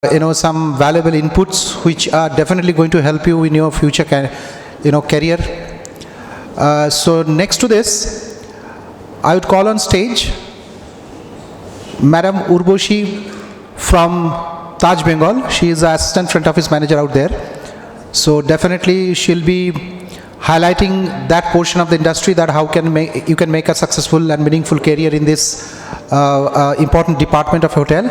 some valuable inputs which are definitely going to help you in your future career. So next to this, I would call on stage Madam Urboshi from Taj Bengal. She is the assistant front office manager out there. So definitely she'll be highlighting that portion of the industry, that how you can make a successful and meaningful career in this important department of hotel.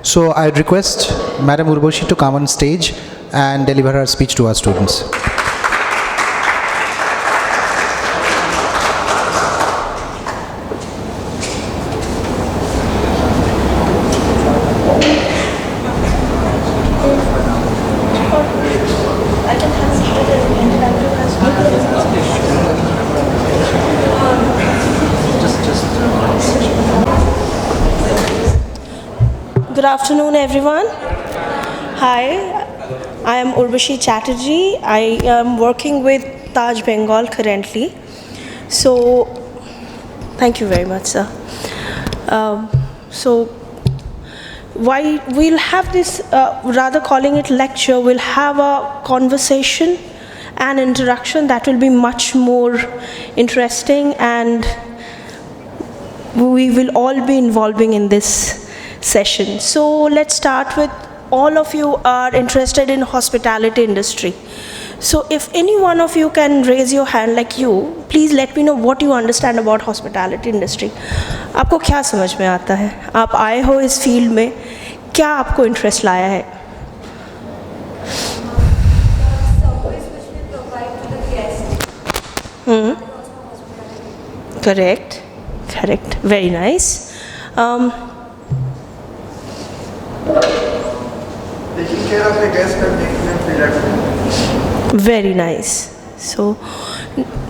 So I request Madam Urboshi to come on stage and deliver her speech to our students. Good afternoon, everyone. Hi, I am Urvashi Chatterjee. I am working with Taj Bengal currently. So, thank you very much, sir. Why we'll have this, rather calling it lecture, we'll have a conversation and interaction that will be much more interesting, and we will all be involving in this session. So let's start with, all of you are interested in hospitality industry. So if any one of you can raise your hand, like you, please let me know what you understand about hospitality industry. आपको क्या समझ में आता है? आप आए हो इस फील्ड में, क्या आपको इंटरेस्ट लाया है? Correct, correct, very nice. Taking care of the guests and making them feel at home. Very nice. So,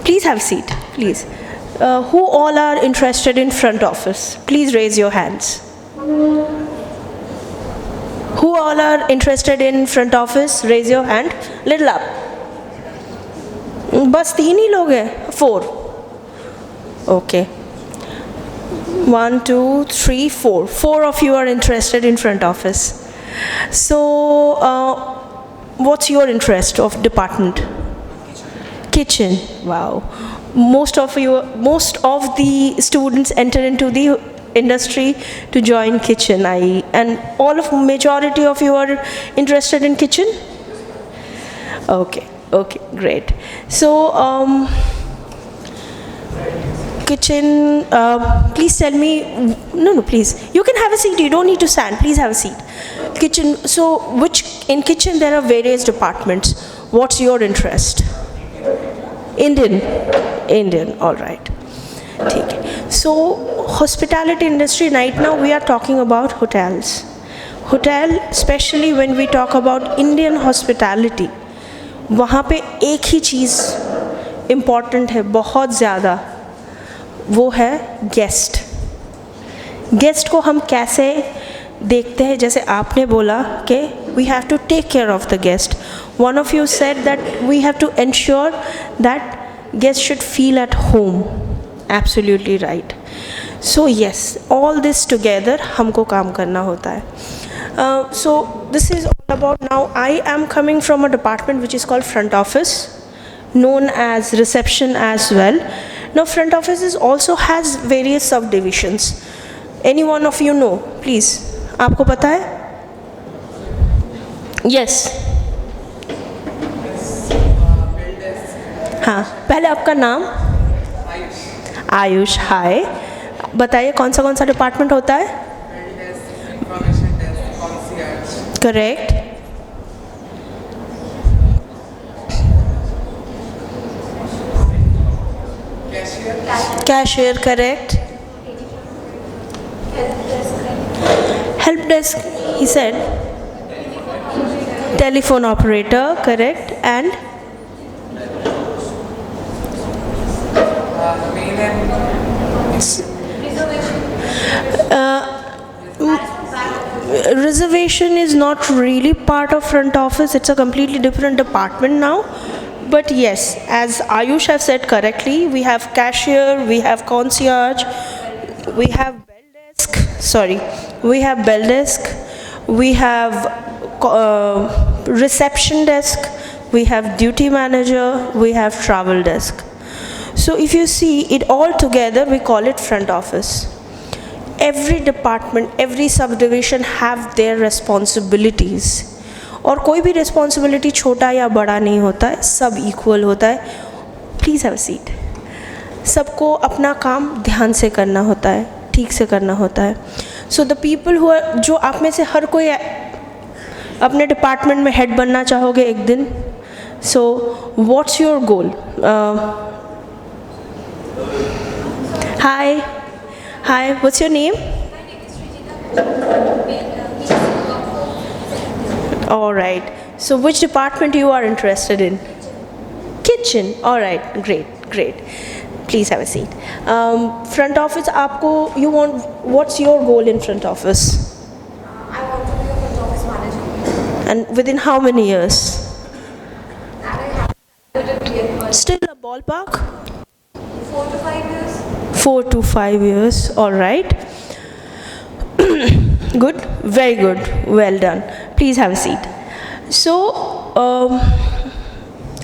please have a seat, please. Who all are interested in front office? Please raise your hands. Who all are interested in front office? Raise your hand. Little up. बस 3 ही लोग हैं? 4. Okay. 1, 2, 3, 4. 4 of you are interested in front office. So, what's your interest of department? Kitchen. Wow. Most of the students enter into the industry to join kitchen. And majority of you are interested in kitchen? Okay, great. So, kitchen, please tell me, no, please. You can have a seat, you don't need to stand, please have a seat. Kitchen, so in kitchen there are various departments. What's your interest? Indian, all right. So, hospitality industry, right now we are talking about hotels. Hotel, especially when we talk about Indian hospitality, वहाँ पे एक ही चीज़ important है, बहुत ज़्यादा, वो है guest. Guest को हम कैसे देखते हैं? जैसे आपने बोला कि we have to take care of the guest. One of you said that we have to ensure that guests should feel at home. Absolutely right. So yes, all this together हमको काम करना होता है. So this is all about. Now I am coming from a department which is called front office, known as reception as well. Now front office also has various subdivisions. Any one of you know, please? आपको पता है? Yes. हाँ, पहले आपका नाम? आयुष. हाय, बताइए कौन सा डिपार्टमेंट होता है? Correct. Cashier, correct. Help desk, he said. Telephone operator, correct. And reservation is not really part of front office. It's a completely different department now. But yes, as Ayush have said correctly, we have cashier, we have concierge, we have bell desk, we have reception desk, we have duty manager, we have travel desk. So if you see it all together, we call it front office. Every department, every subdivision have their responsibilities. और कोई भी responsibility छोटा या बड़ा नहीं होता है, सब equal होता है. Please have a seat. सबको अपना काम ध्यान से करना होता है, ठीक से करना होता है. So the people who are, जो आप में से हर कोई अपने डिपार्टमेंट में हेड बनना चाहोगे एक दिन. So what's your goal? Hi, what's your name? My name is Srijita. All right. So which department you are interested in? Kitchen. All right. Great. Please have a seat. Front office. What's your goal in front office? I want to be a front office manager. And within how many years? Still a ballpark? 4 to 5 years. 4 to 5 years. All right. Good. Very good. Well done. Please have a seat. So,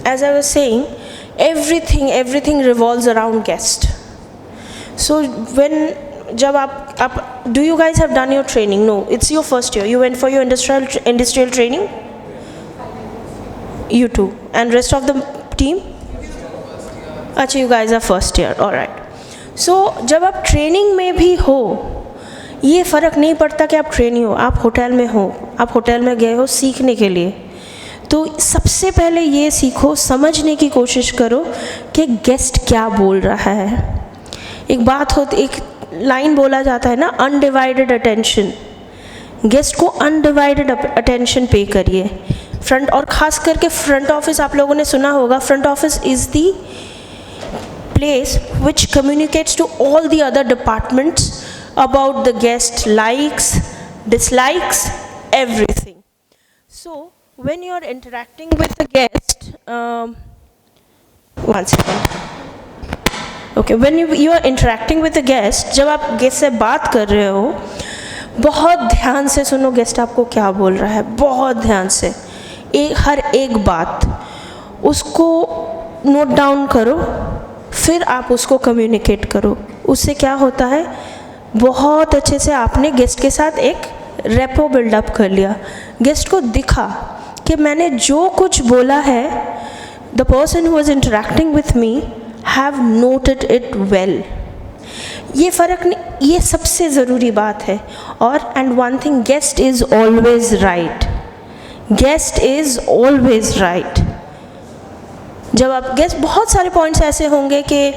as I was saying, everything revolves around guest. So जब आप do you guys have done your training? No, it's your first year. You went for your industrial training? You too. And rest of the team? अच्छा, you guys are first year. All right. So जब आप training में भी हो, ये फ़र्क नहीं पड़ता कि आप ट्रेनिंग हो, आप होटल में हो, आप होटल में गए हो सीखने के लिए. तो सबसे पहले ये सीखो, समझने की कोशिश करो कि गेस्ट क्या बोल रहा है. एक लाइन बोला जाता है ना, अनडिवाइडेड अटेंशन. गेस्ट को अनडिवाइडेड अटेंशन पे करिए. फ्रंट, और ख़ास करके फ्रंट ऑफिस, आप लोगों ने सुना होगा, front office is the place which communicates to all the other departments about the guest likes, dislikes, everything. So when you are interacting with the guest, one second. Okay, when you are interacting with the guest, जब आप guest से बात कर रहे हो, बहुत ध्यान से सुनो गेस्ट आपको क्या बोल रहा है, बहुत ध्यान से. हर एक बात उसको नोट डाउन करो, फिर आप उसको कम्युनिकेट करो. उससे क्या होता है, बहुत अच्छे से आपने गेस्ट के साथ एक रेपो बिल्डअप कर लिया. गेस्ट को दिखा कि मैंने जो कुछ बोला है, the person who is interacting with me have noted it well. ये फ़र्क नहीं, ये सबसे ज़रूरी बात है. और and one thing, guest is always right. Guest is always right. जब आप गेस्ट, बहुत सारे पॉइंट्स ऐसे होंगे कि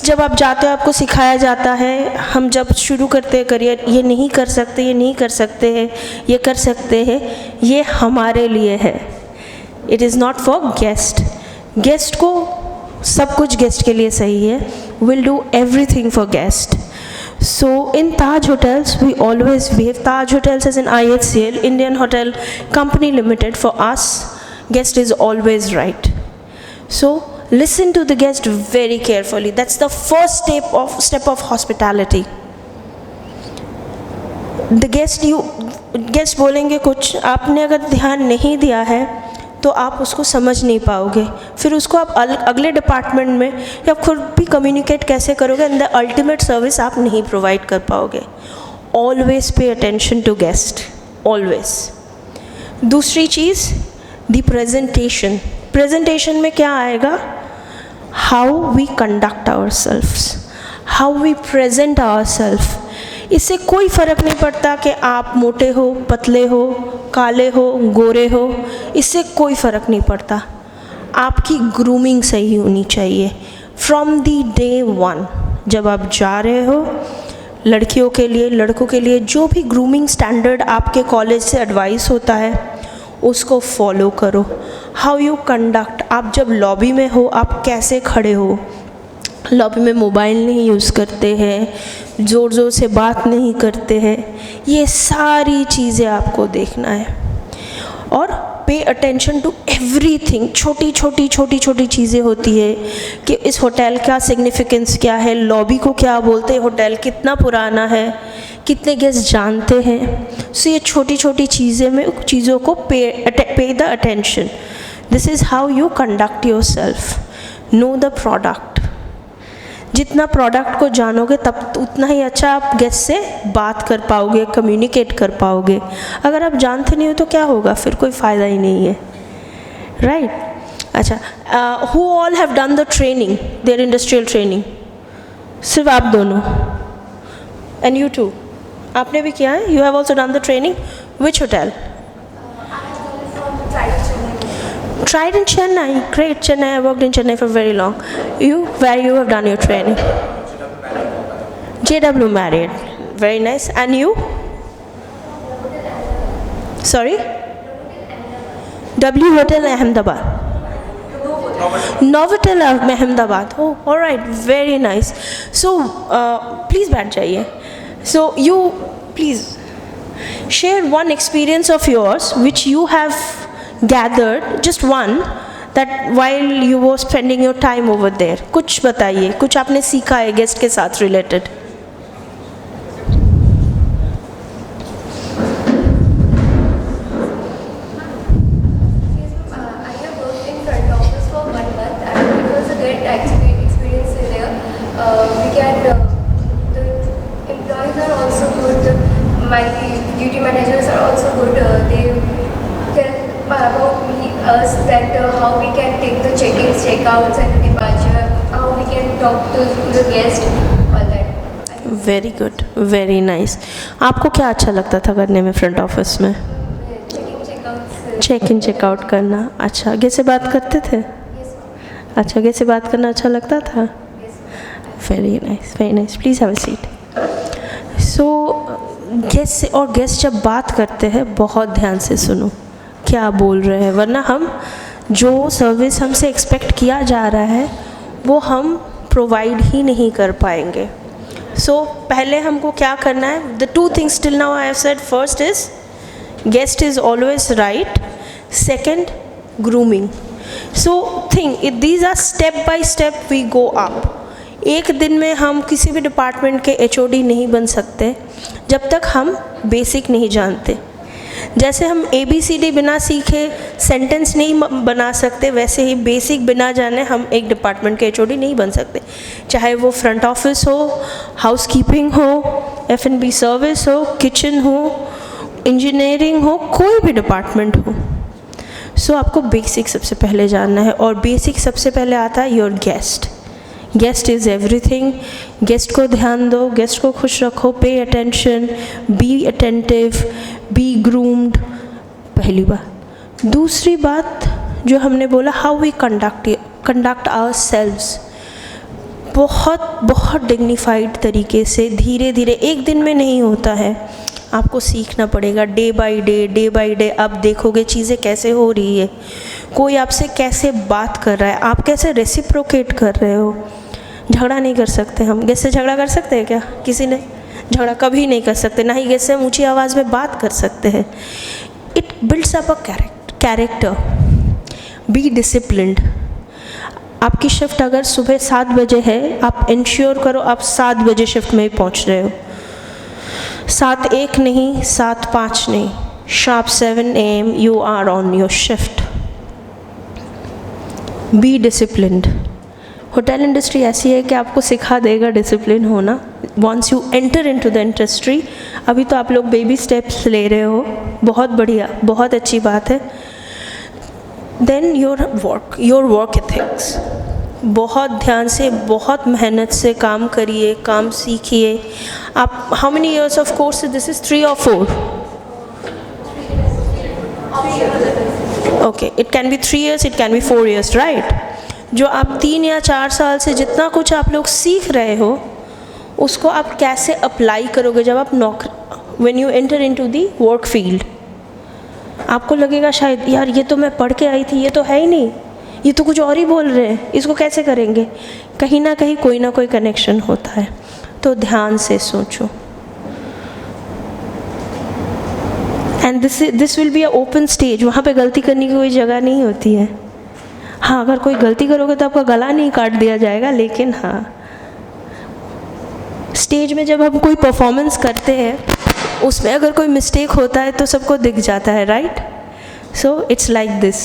जब आप जाते हो आपको सिखाया जाता है, हम जब शुरू करते हैं करियर, ये नहीं कर सकते, ये नहीं कर सकते हैं, ये कर सकते हैं, ये हमारे लिए है. It is not for guest. Guest को सब कुछ गेस्ट के लिए सही है. Will do everything for guest. So in Taj Hotels, we always behave. Taj Hotels is in IHCL, Indian Hotel Company Limited. For us, guest is always right. So listen to the guest very carefully. That's the first step of hospitality. The guest बोलेंगे कुछ, आपने अगर ध्यान नहीं दिया है तो आप उसको समझ नहीं पाओगे. फिर उसको आप अगले डिपार्टमेंट में या खुद भी कम्युनिकेट कैसे करोगे, एंड द अल्टीमेट सर्विस आप नहीं प्रोवाइड कर पाओगे. Always pay attention to guest, always. दूसरी चीज़, द प्रेजेंटेशन में क्या आएगा, how we conduct our selfs, how we present our self. इससे कोई फ़र्क नहीं पड़ता कि आप मोटे हो, पतले हो, काले हो, गोरे हो, इससे कोई फ़र्क नहीं पड़ता. आपकी ग्रूमिंग सही होनी चाहिए फ्रॉम दी डे वन. जब आप जा रहे हो, लड़कियों के लिए, लड़कों के लिए, जो भी ग्रूमिंग स्टैंडर्ड आपके कॉलेज से एडवाइस होता है उसको फॉलो करो. हाउ यू कंडक्ट, आप जब लॉबी में हो आप कैसे खड़े हो, लॉबी में मोबाइल नहीं यूज़ करते हैं, ज़ोर ज़ोर से बात नहीं करते हैं, ये सारी चीज़ें आपको देखना है. और पे अटेंशन टू एवरीथिंग, छोटी छोटी छोटी छोटी चीज़ें होती है कि इस होटल का सिग्निफिकेंस क्या है, लॉबी को क्या बोलते हैं, होटल कितना पुराना है, कितने गेस्ट जानते हैं। सो ये छोटी छोटी चीज़ों को पे the attention. This is how you conduct your self. Know the product. जितना प्रोडक्ट को जानोगे तब उतना ही अच्छा आप गेस्ट से बात कर पाओगे, कम्युनिकेट कर पाओगे। अगर आप जानते नहीं हो तो क्या होगा, फिर कोई फ़ायदा ही नहीं है, राइट? अच्छा, who all have done the training, their industrial training? सिर्फ आप दोनों, एंड यू टू, आपने भी किया है? You have also done the training? Which hotel? Tried in Chennai. Great, Chennai. I worked in Chennai for very long. You, where you have done your training? JW Marriott. Very nice. And you? Sorry? W Hotel Ahmedabad. Novotel Ahmedabad. Oh, all right. Very nice. So, please बैठ जाइए. So you please share one experience of yours which you have gathered, just one, that while you were spending your time over there. कुछ बताइए, कुछ आपने सीखा है guest के साथ related. I have worked in front office for 1 month and it was a great experience there. The employees are also good. My duty managers are also good. They tell about us that how we can take the check-ins, check-outs and departure, how we can talk to the guest, all that. Very good, very nice. आपको क्या अच्छा लगता था करने में front office में? Check-in, check-outs. Check in checkout करना। अच्छा, गेस्ट से बात करते थे? Yes. अच्छा, गेस्ट से बात करना अच्छा लगता था? Yes. Very nice, very nice. Please have a seat. So guest से, और गेस्ट जब बात करते हैं बहुत ध्यान से सुनो क्या बोल रहे हैं, वरना हम जो सर्विस हमसे एक्सपेक्ट किया जा रहा है वो हम प्रोवाइड ही नहीं कर पाएंगे। सो पहले हमको क्या करना है? The 2 things till now I have said, first is guest is always right, second grooming. So think these are step by step we go up. एक दिन में हम किसी भी डिपार्टमेंट के HOD नहीं बन सकते जब तक हम बेसिक नहीं जानते। जैसे हम ABCD बिना सीखे सेंटेंस नहीं बना सकते, वैसे ही बेसिक बिना जाने हम एक डिपार्टमेंट के HOD नहीं बन सकते। चाहे वो फ्रंट ऑफिस हो, हाउसकीपिंग हो, F&B सर्विस हो, किचन हो, इंजीनियरिंग हो, कोई भी डिपार्टमेंट हो। सो आपको बेसिक सबसे पहले जानना है, और बेसिक सबसे पहले आता है your guest. Guest is everything. Guest को ध्यान दो, गेस्ट को खुश रखो, pay attention, be attentive, be groomed, पहली बात। दूसरी बात जो हमने बोला, how we conduct our selves, बहुत बहुत डिग्निफाइड तरीके से, धीरे धीरे, एक दिन में नहीं होता है, आपको सीखना पड़ेगा। डे बाय डे आप देखोगे चीज़ें कैसे हो रही है, कोई आपसे कैसे बात कर रहा है, आप कैसे रेसिप्रोकेट कर रहे हो। झगड़ा नहीं कर सकते हम। गेस्ट से झगड़ा कर सकते हैं क्या? किसी ने झगड़ा कभी नहीं कर सकते, ना ही गेस्ट से हम ऊँची आवाज़ में बात कर सकते हैं। It builds up a character. Be disciplined. आपकी शिफ्ट अगर सुबह 7 बजे है, आप इंश्योर करो आप 7 बजे शिफ्ट में ही पहुँच रहे हो। 7:01 नहीं, 7:05 नहीं, sharp 7 AM you are on your shift. Be disciplined. Hotel industry ऐसी है कि आपको सिखा देगा डिसिप्लिन होना once you enter into the industry. अभी तो आप लोग बेबी स्टेप्स ले रहे हो, बहुत बढ़िया, बहुत अच्छी बात है। Then your work ethics. बहुत ध्यान से, बहुत मेहनत से काम करिए, काम सीखिए। आप how many years of course this is? 3 or 4? Okay, it can be 3 years, it can be 4 years, right? जो आप 3 या 4 साल से जितना कुछ आप लोग सीख रहे हो उसको आप कैसे अप्लाई करोगे जब आप नौकरी, when you enter into the work field? आपको लगेगा शायद यार ये तो मैं पढ़ के आई थी, ये तो है ही नहीं, ये तो कुछ और ही बोल रहे हैं, इसको कैसे करेंगे? कहीं ना कहीं कोई ना कोई कनेक्शन होता है। तो ध्यान से सोचो। And this will be a open stage. वहाँ पे गलती करने की कोई जगह नहीं होती है. हाँ, अगर कोई गलती करोगे तो आपका गला नहीं काट दिया जाएगा, लेकिन हाँ, स्टेज में जब हम कोई परफॉर्मेंस करते हैं उसमें अगर कोई मिस्टेक होता है तो सबको दिख जाता है, right? So it's like this.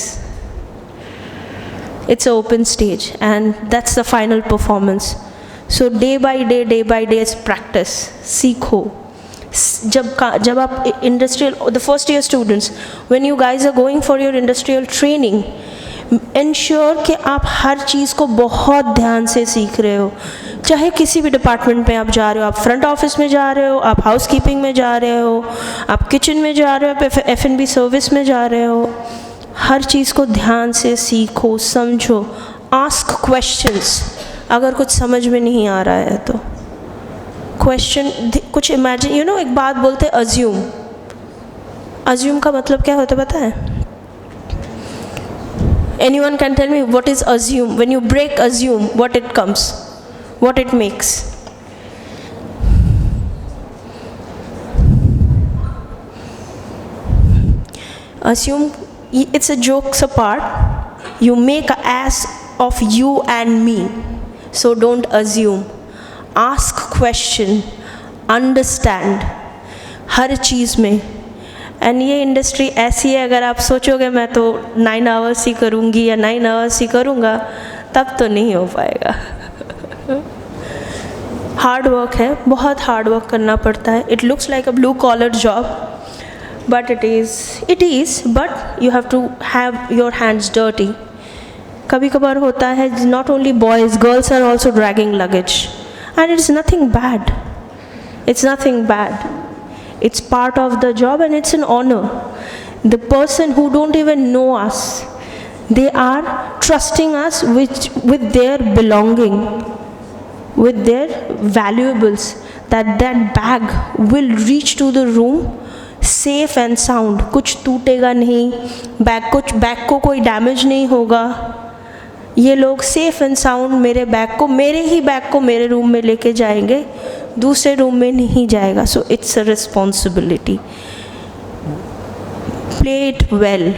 It's an open stage and that's the final performance. So day by day it's practice. सीखो. जब आप industrial, the first year students, when you guys are going for your industrial training, ensure कि आप हर चीज़ को बहुत ध्यान से सीख रहे हो. चाहे किसी भी डिपार्टमेंट में आप जा रहे हो, आप फ्रंट ऑफिस में जा रहे हो, आप हाउस कीपिंग में जा रहे हो, आप किचन में जा रहे हो, आप F&B सर्विस में जा रहे हो, हर चीज़ को ध्यान से सीखो, समझो, आस्क क्वेश्चंस. अगर कुछ समझ में नहीं आ रहा है तो क्वेश्चन, कुछ इमेजिन, एक बात बोलते हैं अज्यूम. अज्यूम का मतलब क्या होता है पता है? Anyone can tell me what is assume? When you break assume, what it comes, what it makes? Assume, it's a jokes apart. You make an ass of you and me. So don't assume. Ask question. Understand. हर चीज़ में. And ये industry ऐसी है, अगर आप सोचोगे मैं तो 9 hours ही करूँगी या 9 आवर्स ही करूँगा, तब तो नहीं हो पाएगा. हार्ड वर्क है, बहुत हार्ड वर्क करना पड़ता है. It looks like a blue collar job, but it is, but you have to have your hands dirty. कभी कभार होता है, not only boys, girls are also dragging luggage, and it's nothing bad. It's nothing bad. It's part of the job and it's an honor. The person who don't even know us, they are trusting us with their belonging, with their valuables, that bag will reach to the room safe and sound. कुछ टूटेगा नहीं, bag को कोई damage नहीं होगा. ये लोग safe and sound मेरे ही बैग को मेरे रूम में लेके जाएंगे, दूसरे रूम में नहीं जाएगा. So it's a responsibility. Play it well.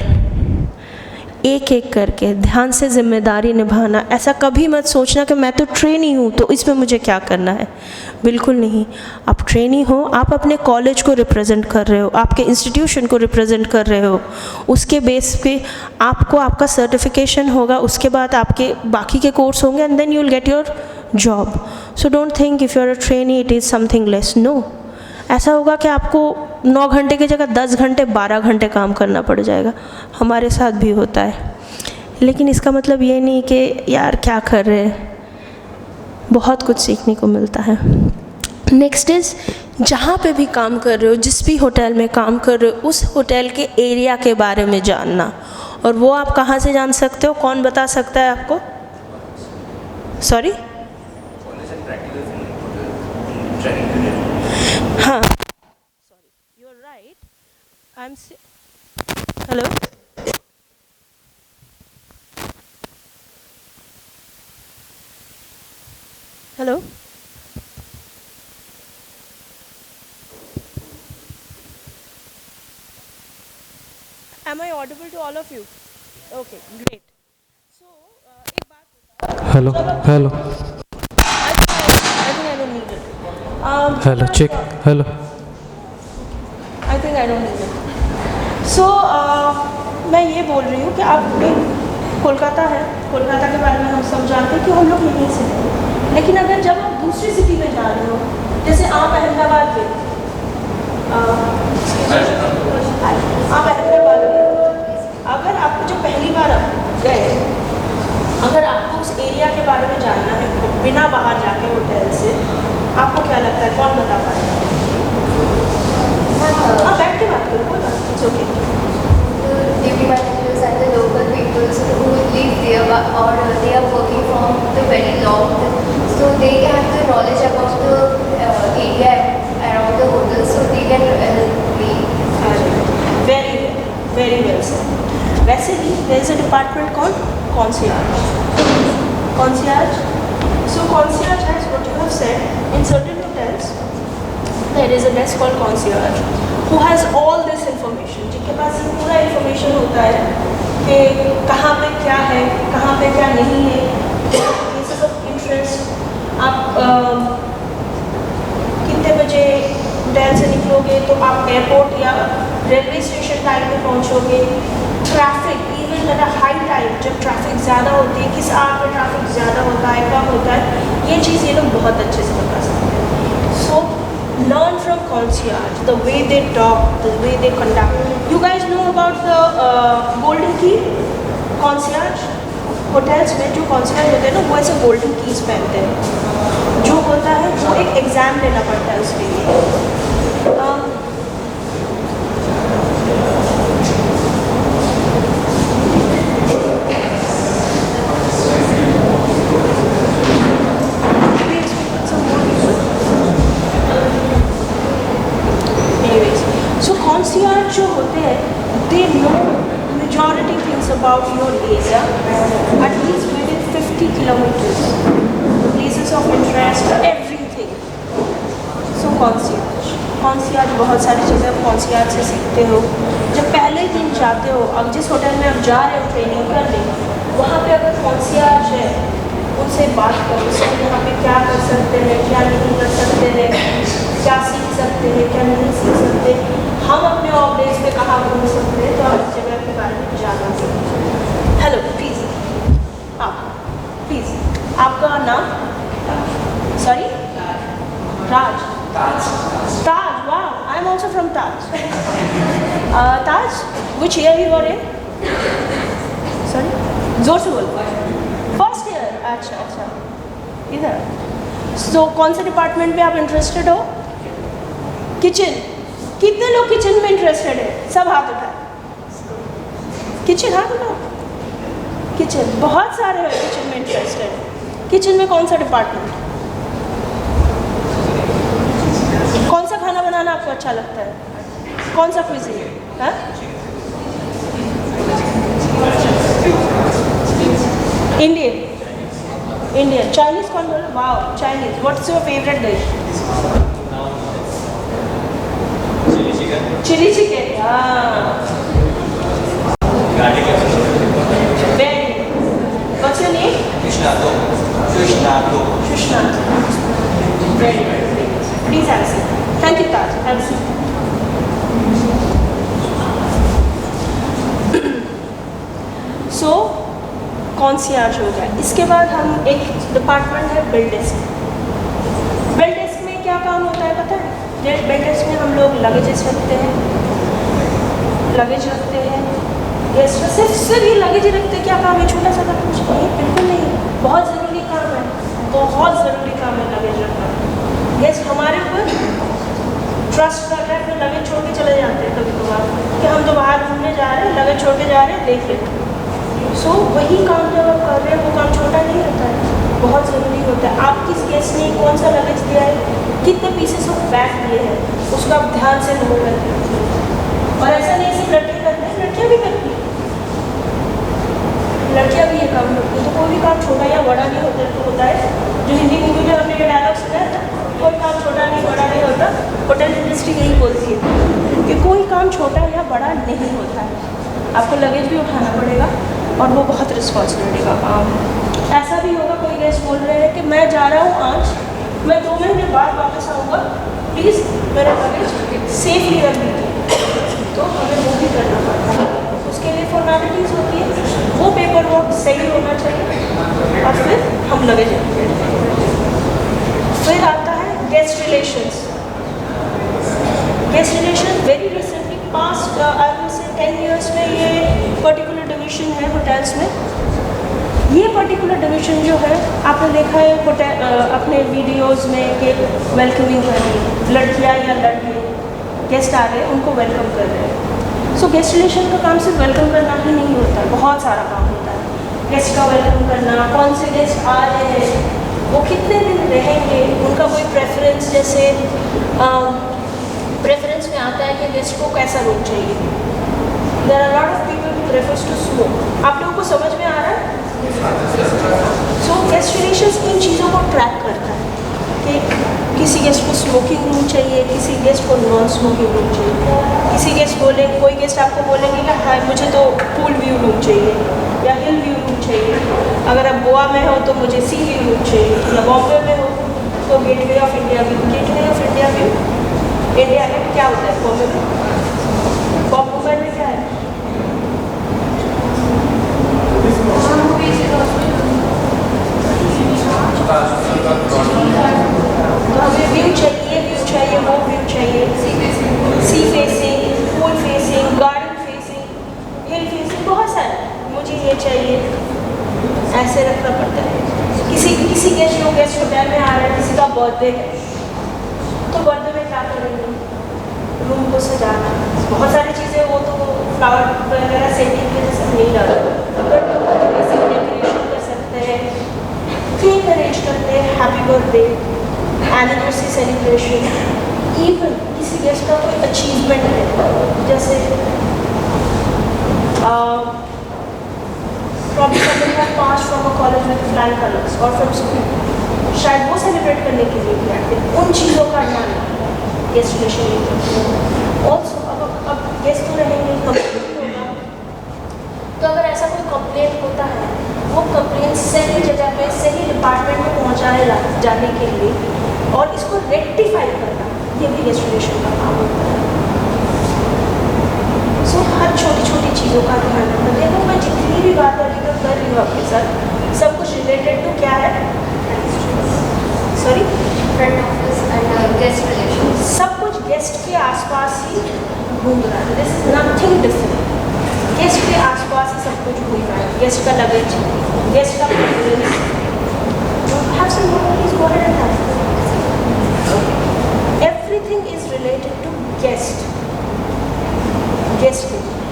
एक एक करके ध्यान से जिम्मेदारी निभाना. ऐसा कभी मत सोचना कि मैं तो ट्रेनी हूँ तो इसमें मुझे क्या करना है. बिल्कुल नहीं. आप ट्रेनी हो, आप अपने कॉलेज को रिप्रेजेंट कर रहे हो, आपके इंस्टीट्यूशन को रिप्रेजेंट कर रहे हो. उसके बेस पे आपको आपका सर्टिफिकेशन होगा, उसके बाद आपके बाकी के कोर्स होंगे and then you will get your job. So don't think if you are a trainee it is something less. No. ऐसा होगा कि आपको 9 घंटे की जगह 10 घंटे 12 घंटे काम करना पड़ जाएगा. हमारे साथ भी होता है. लेकिन इसका मतलब ये नहीं कि यार क्या कर रहे हैं. बहुत कुछ सीखने को मिलता है. नेक्स्ट इज़, जहाँ पे भी काम कर रहे हो, जिस भी होटल में काम कर रहे हो, उस होटल के एरिया के बारे में जानना. और वो आप कहाँ से जान सकते हो? कौन बता सकता है आपको? सॉरी, हाँ, sorry, you are right. I am hello, hello, am I audible to all of you? Okay, great. So एक बात. Hello hello I think I don't need it. Hello check. Hello. I think I don't need it. So मैं ये बोल रही हूँ कि आप कोलकाता है, कोलकाता के बारे में हम सब जानते हैं कि हम लोग यहीं से हैं. लेकिन अगर जब आप दूसरी सिटी में जा रहे हो, जैसे आप अहमदाबाद गए, आप अहमदाबाद गए, अगर आपको जब पहली बार आप गए, अगर आपको उस एरिया के बारे में जानना है बिना बाहर जाके होटल से, आपको क्या लगता है कौन बता पाएगा? हाँ, बैठ के बात करो, कोई बात नहीं. It's okay. Duty managers and the local people who live there or they are working from the very long, so they have the knowledge about the area around the hotel, so they can help me. Very well said. वैसे ही there is a department called concierge. Concierge. So concierge has what you have said. In certain hotels, there is a desk called concierge who has all this information, जिनके पास ये पूरा information होता है कि कहाँ पे क्या है, कहाँ पे क्या नहीं है, cases of interest, आप कितने बजे होटल से निकलोगे तो आप एयरपोर्ट या रेलवे स्टेशन टाइम पे पहुँचोगे, traffic even at a high time जब ट्रैफिक ज़्यादा होती है, किस आवर पे ट्रैफिक ज़्यादा होता है, कम होता है, ये चीज़ ये लोग बहुत अच्छे से बता सकते हैं. सो learn from concierge, the way they talk, the way they conduct. You guys know about the golden key? Concierge? Hotels में जो concierge होते हैं ना, वो ऐसे golden keys पहनते हैं. जो होता है वो एक एग्ज़ाम देना पड़ता है उसके लिए. concierge जो होते हैं, they know majority things about your area, at least within 50 kilometers, places of interest, everything. So concierge बहुत सारी चीज़ें आप concierge से सीखते हो. जब पहले दिन जाते हो, अब जिस होटल में आप जा रहे हो ट्रेनिंग करने, वहाँ पे अगर concierge है, उनसे बात करो, सर यहाँ पे क्या कर सकते हैं, क्या नहीं कर सकते हैं, क्या सीख सकते हैं, क्या नहीं सीख सकते, हम अपने ऑफ डेज पे कहाँ घूम सकते हैं, तो आप इस जगह के बारे में जाना सकते हैं. हेलो प्लीज़, आप प्लीज़ आपका नाम? सॉरी, राज. ताज. वाह, I am also from Taj. Taj, which year you are in? Sorry, जोर से बोलो. First year. अच्छा, इधर. सो कौन से डिपार्टमेंट में आप इंटरेस्टेड हो? किचन. कितने लोग किचन में इंटरेस्टेड है? सब हाथ उठाए. किचन, हाथ उठाओ. किचन, बहुत सारे हैं किचन में इंटरेस्टेड. किचन में कौन सा डिपार्टमेंट? कौन सा खाना बनाना आपको अच्छा लगता है? कौन सा क्विज़ीन? हाँ, इंडियन. चाइनीज़ कौन बोला? वाह, Chinese. What's your favourite dish? Chilli chicken. हाँ. Very. What's your name? Krishnato. Very good. Please have a seat. Thank you, Taj. Have a seat. So, concierge हो गया. इसके बाद हम एक डिपार्टमेंट है बिल डेस्क. बिल डेस्क में क्या काम होता है पता है? बिल डेस्क में हम लोग लगेजेस रखते हैं, सिर्फ ये लगेज रखते हैं. क्या काम है? छोटा सा काम? कुछ नहीं, बिल्कुल नहीं. बहुत ज़रूरी काम है, बहुत ज़रूरी काम है लगेज रखना. गेस्ट हमारे ऊपर ट्रस्ट कर रहे हैं, फिर लगेज छोड़ के चले जाते हैं कभी कभार कि हम तो बाहर घूमने जा रहे हैं, लगेज छोड़ के जा रहे हैं, देख लेते. सो वही काम जब आप कर रहे हैं वो काम छोटा नहीं होता है, बहुत ज़रूरी होता है. आप किस गेस्ट ने कौन सा लगेज दिया है, कितने पीसेस ऑफ बैग दिए हैं, उसका आप ध्यान से नोट करते हैं. और ऐसा नहीं सिर्फ लड़के करते हैं, लड़कियाँ भी करती हैं. लड़कियाँ भी ये काम करती हैं. तो कोई भी काम छोटा या बड़ा नहीं होता है. जो हिंदी मूवी में हमने ये डायलॉग सुना है, कोई काम छोटा नहीं बड़ा नहीं होता. होटल इंडस्ट्री यही बोलती है कि कोई काम छोटा या बड़ा नहीं होता है. आपको लगेज भी उठाना पड़ेगा और वो बहुत रिस्पॉन्सिबिलिटी का काम है. ऐसा भी होगा कोई गेस्ट बोल रहे हैं कि मैं जा रहा हूँ आज, मैं 2 महीने बाद वापस आऊँगा, प्लीज़ मेरा लगेज सेफली रख दीजिए. तो हमें वो भी करना पड़ता है. उसके लिए फॉर्मेलिटीज़ होती है, वो पेपर वर्क सही होना चाहिए और फिर हम लगेज रखते हैं. फिर आता है guest relations. Guest relation very recently past I will say 10 years में ये पर्टिकुलर डिवीज़न है होटल्स में. ये पर्टिकुलर डिवीज़न जो है आपने देखा है होटल अपने वीडियोस में कि वेलकमिंग कर रही है, लड़कियाँ या लड़के गेस्ट आ रहे हैं उनको वेलकम कर रहे हैं. सो गेस्ट रिलेशन का काम सिर्फ वेलकम करना ही नहीं होता है, बहुत सारा काम होता है. गेस्ट का वेलकम करना, कौन से गेस्ट आ रहे हैं, वो कितने दिन रहेंगे, उनका कोई प्रेफरेंस, जैसे प्रेफरेंस में आता है कि गेस्ट को कैसा रूम चाहिए. There are lot of people who prefers to smoke. आप लोगों को समझ में आ रहा है? सो गेस्ट रिलेशंस इन चीज़ों को ट्रैक करता है कि किसी गेस्ट को स्मोकिंग रूम चाहिए, किसी गेस्ट को नॉन स्मोकिंग रूम चाहिए, किसी गेस्ट बोले, कोई गेस्ट आपको बोलेंगे कि हाँ मुझे तो पूल व्यू रूम चाहिए या हिल व्यू रूम चाहिए, अगर आप गोवा में हो तो मुझे सी व्यू रूम चाहिए, या बॉम्बे में हो तो gateway of India view. Gateway of India view India में क्या होता है? बॉम्बे में, बॉम्बे में क्या है? तो हमें व्यू चाहिए, वो व्यू चाहिए, sea facing, pool facing, garden facing, hill facing, बहुत सारे मुझे ये चाहिए, ऐसे रखना पड़ता है। किसी गेस्ट होटल में आ रहा है, किसी का बर्थडे है, तो बर्थडे में क्या करेंगे? रूम को सजाना, बहुत सारी चीज़ें, वो तो फ्लावर वगैरह सेटिंग के जैसे नहीं लगा, बट बेसिक डेकोरेशन कर सकते हैं, केक अरेंज करते हैं, happy birthday, anniversary celebration, even किसी गेस्ट का कोई अचीवमेंट है, जैसे probably someone has passed from a college with flying colors or from school, शायद वो सेलिब्रेट करने के लिए भी आते हैं, उन चीज़ों का ध्यान गेस्ट रिलेशन। ऑल्सो अब गेस्ट तो रहेंगे, कंप्लेंट होगा, तो अगर ऐसा कोई कंप्लेंट होता है, वो कंप्लेंट सही जगह पे सही डिपार्टमेंट में पहुँचाए जाने के लिए और इसको रेक्टिफाई करना, ये भी गेस्ट रिलेशन का काम होता है। सो हर छोटी छोटी चीज़ों का ध्यान रखना। देखो मैं जितनी भी बात अभी तक कर रही हूँ आपके साथ, सब कुछ रिलेटेड टू क्या है? Sorry, front office and guest relation, सब कुछ गेस्ट के आसपास ही घूम रहा है। This is nothing different, guest के आसपास ही सब कुछ घूम रहा है। गेस्ट का लगेज, गेस्ट का preference, have some more, please go ahead and have everything is related to guest.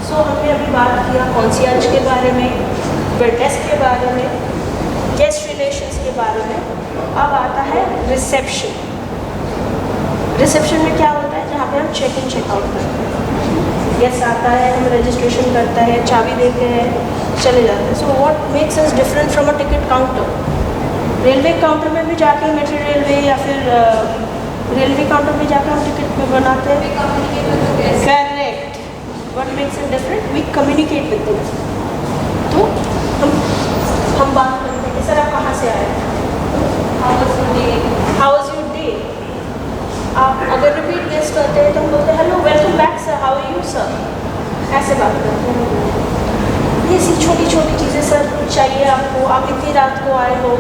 सो हमने अभी बात किया कॉन्सियर्ज के बारे में, बेड डेस्क के बारे में, गेस्ट रिलेशंस के बारे में। अब आता है रिसेप्शन। रिसेप्शन में क्या होता है? जहाँ पे हम चेक इन चेक आउट करते हैं, गेस्ट आता है, हम रजिस्ट्रेशन करता है, चाबी देते हैं, चले जाते हैं। So what makes us different from a ticket counter? Railway counter में भी जाके मेट्रो रेलवे या फिर रेलवे काउंटर में जाकर हम टिकट में बनाते हैं। Correct. What makes it different? We communicate with them. तो हम बात करते हैं, सर आप कहाँ से आए? How was your day? आप अगर रिपीट गेस्ट करते हैं तो हम बोलते हैं hello, welcome back sir, how are you sir, ऐसे बात करते हैं। ये सी छोटी छोटी चीज़ें, सर चाहिए आपको, आप इतनी रात को आए हो,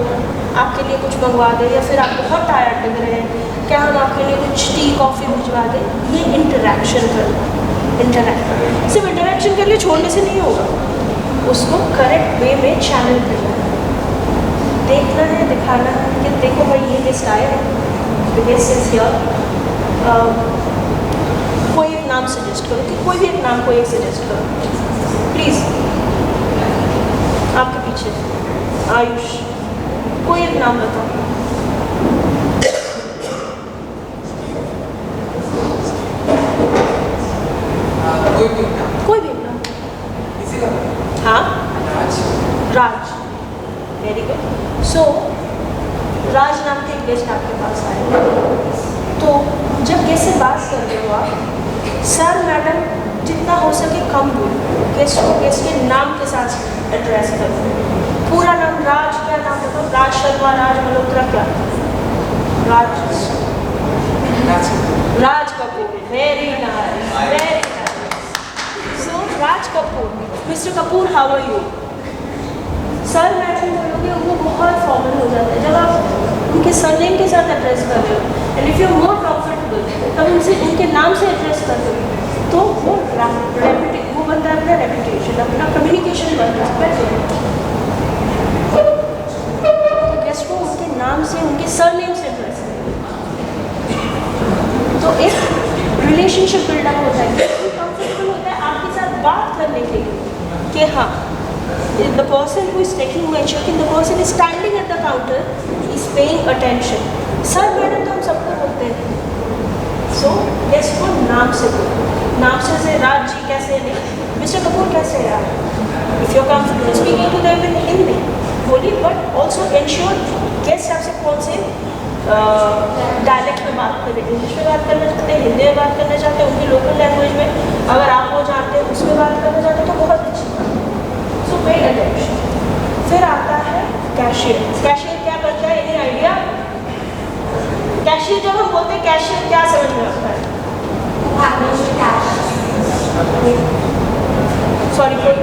आपके लिए कुछ मंगवा दें, या फिर आप बहुत टायर्ड लग रहे हैं, क्या हम आपके लिए कुछ टी कॉफ़ी भिजवा दें? ये इंटरेक्शन करना, इंटरेक्ट सिर्फ इंटरेक्शन के लिए छोड़ने से नहीं होगा, उसको करेक्ट वे में चैनल करना है, देखना है, दिखाना है कि देखो भाई ये गेस्ट आए हैं, गेस्ट इज हियर। कोई एक नाम सजेस्ट करो, कि कोई भी एक नाम कोई एक सजेस्ट करो प्लीज़। आपके पीछे आयुष, कोई एक नाम बताओ। कोई भी नाम। हाँ, राज। Very good. सो राज नाम के एक गेस्ट आपके पास आए, तो जब गेस्ट से बात कर रहे हो आप, सर मैडम जितना हो सके कम बोलो, गेस्ट को गेस्ट के नाम के साथ एड्रेस करो। पूरा नाम राज, क्या नाम बताओ? राज शर्मा, राज मल्होत्रा, क्या? Raj Kapoor. Very nice, very nice. So Raj Kapoor, Mr Kapoor how are you? Sir madam बोलोगे वो बहुत फॉर्मल हो जाता है, जब आप उनके सरनेम के साथ एड्रेस कर रहे हो, and if you are more comfortable तब उनसे उनके नाम से एड्रेस कर रहे हो, तो वो बनता है अपना रेपुटेशन, अपना कम्युनिकेशन बनता है। तो गेस्ट को उनके नाम से, उनके सरनेम से एड्रेस करें, तो एक रिलेशनशिप बिल्डअप होता है, कंफर्टेबल होता है आपके साथ बात करने के लिए कि हाँ, the person who is taking my check-in, the person is standing at the counter, is paying attention. Sir madam तो हम सबको बोलते हैं, सो गेस्ट को नाम से बोलो, नाम से राज जी कैसे नहीं, मिस्टर कपूर कैसे हैं आप? If you are comfortable speaking to them in Hindi बोलिए, बट ऑल्सो एंश्योर गेस्ट आपसे कौन से डायलेक्ट में बात करें, इंग्लिश में बात करना चाहते हैं, हिंदी में बात करना चाहते हैं, उनकी लोकल लैंग्वेज में अगर आप वो जानते हैं उसमें बात करना चाहते हैं तो बहुत अच्छी बात। सो पे अटेंशन। फिर आता है कैशियर। कैशियर क्या करता है, एनी आइडिया? कैशियर जब हम बोलते हैं कैशियर क्या समझ में आता है? सॉरी कोई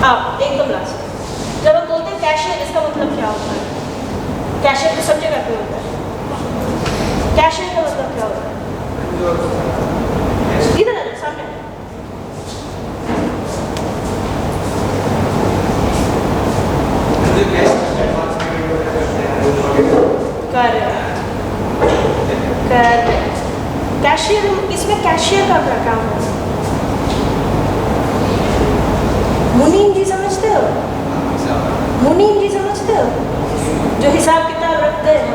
आप एकदम लास्ट। जब हम बोलते हैं कैशियर इसका मतलब क्या होता है? कैशियर तो सब जगह पे होता है। कैशियर का मतलब क्या होता है? इधर आ जाओ सामने। करेक्ट। कैशियर, इसमें कैशियर का क्या काम है? मुनीम जी समझते हो? मुनीम जी समझते हो? जो हिसाब किताब रखते हैं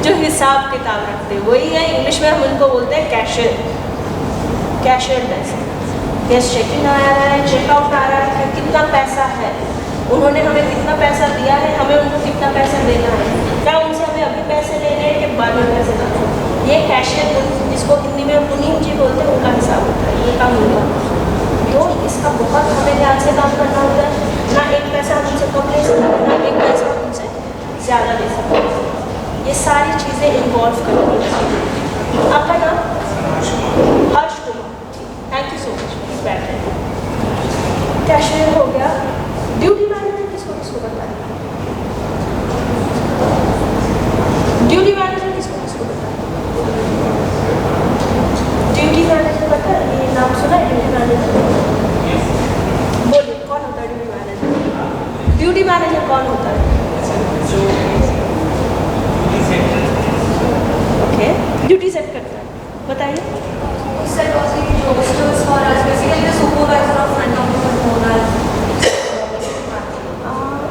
जो हिसाब किताब रखते हैं वही है। इंग्लिश में हम उनको बोलते हैं cashier. Cashier desk. Yes, check in आ रहा है, चेकआउट आ रहा है, कितना पैसा है, उन्होंने हमें कितना पैसा दिया है, हमें उनको कितना पैसा देना है, क्या उनसे हमें अभी पैसे लेने हैं कि बाद में पैसे देना है। ये कैशियर, जिसको हिंदी में मुनीम जी बोलते हैं, उनका हिसाब होता है, ये काम होता है। तो इसका बहुत हमें ध्यान से काम करना होता है। ना एक पैसा हम उनसे कम ले सकते हैं, ना एक पैसा हम उनसे ज़्यादा ले सकते हैं। ये सारी चीज़ें इन्वॉल्व करनी है। आपका नाम? Harsh Kumar. Thank you so much. बैठे। कैशियर हो गया। ड्यूटी मैनेजर किसको किसको पता है? ड्यूटी मैनेजर किसको किसको पता है? ड्यूटी मैनेजर पता है? ये नाम सुना है ड्यूटी मैनेजर? बोलिए कौन होता है ड्यूटी मैनेजर? ड्यूटी मैनेजर कौन होता है? ओके, ड्यूटी सेट करता है। बताइए।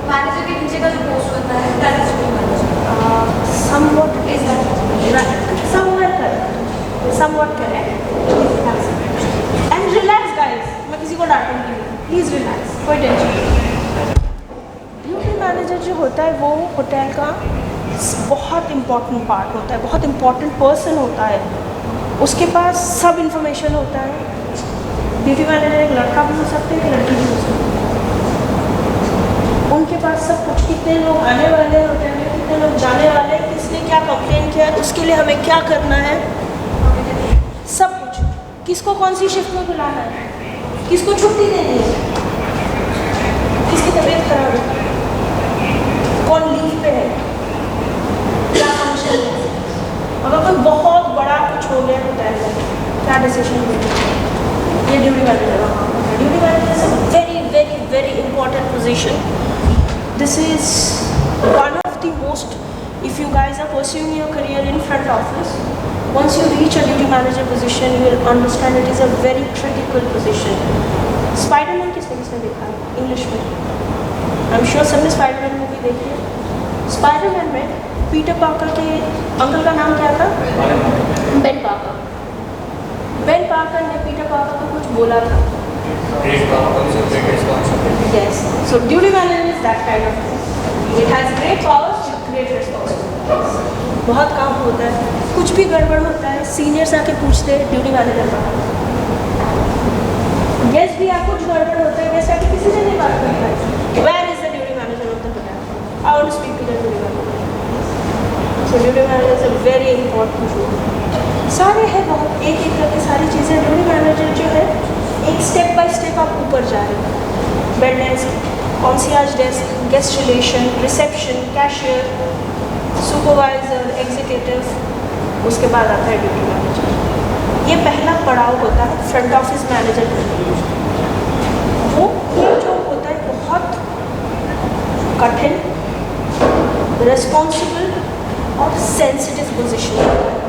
मैनेजर के नीचे का जो पोस्ट होता है that is Somewhat is that right? Somewhat correct. And relax guys. मैं किसी को डांटूंगी नहीं. Please relax. कोई टेंशन नहीं. ड्यूटी मैनेजर जो होता है वो होटल का बहुत इम्पोर्टेंट पार्ट होता है, बहुत इम्पोर्टेंट पर्सन होता है। उसके पास सब इंफॉर्मेशन होता है। ड्यूटी मैनेजर एक लड़का भी हो सकते हैं, एक लड़की भी हो सकती है। उनके पास सब कुछ, कितने लोग आने वाले होते हैं, कितने लोग जाने वाले हैं, किसने क्या कंप्लेन किया, उसके लिए हमें क्या करना है, सब कुछ। किसको कौन सी शिफ्ट में बुलाना है, किसको छुट्टी देनी है, किसकी तबीयत खराब है, कौन लीव पे है, क्या फंक्शन है, अगर कोई बहुत बड़ा कुछ हो गया होटल में क्या डिसीजन लेना है, ये ड्यूटी मैनेजर का काम है। Duty manager is a very very very important position. This is one of the most, if you guys are pursuing your career in front office, once you reach a duty manager position, you will understand it is a very critical position. Spider-Man किसने देखा है English में? I'm sure सबने Spider-Man movie देखी है. Spider-Man में Peter Parker के uncle का नाम क्या था? Ben Parker. बेन पार्कर ने पीटर पार्कर को कुछ बोला था. Yes. So duty manager is that kind of thing. It has great powers with great responsibilities. बहुत काम होता है, कुछ भी गड़बड़ होता है, सीनियर्स आके पूछते हैं ड्यूटी मैनेजर का. गेस्ट भी आपको कुछ गड़बड़ होता है, गेस्ट आके किसी से नहीं बात करता है. Where is the duty manager of the hotel? I want to speak to the duty manager. So duty manager is a very important role. सारे हैं बहुत, एक एक करके सारी चीज़ें. ड्यूटी मैनेजर जो है एक स्टेप बाय स्टेप आप ऊपर जा रहे हैं. Bed desk, concierge desk, guest relation, reception, cashier, supervisor, executive, उसके बाद आता है ड्यूटी मैनेजर. ये पहला पड़ाव होता है फ्रंट ऑफिस मैनेजर का. वो ये जो होता है बहुत कठिन, रिस्पॉन्सिबल और सेंसिटिव पोजीशन होता है.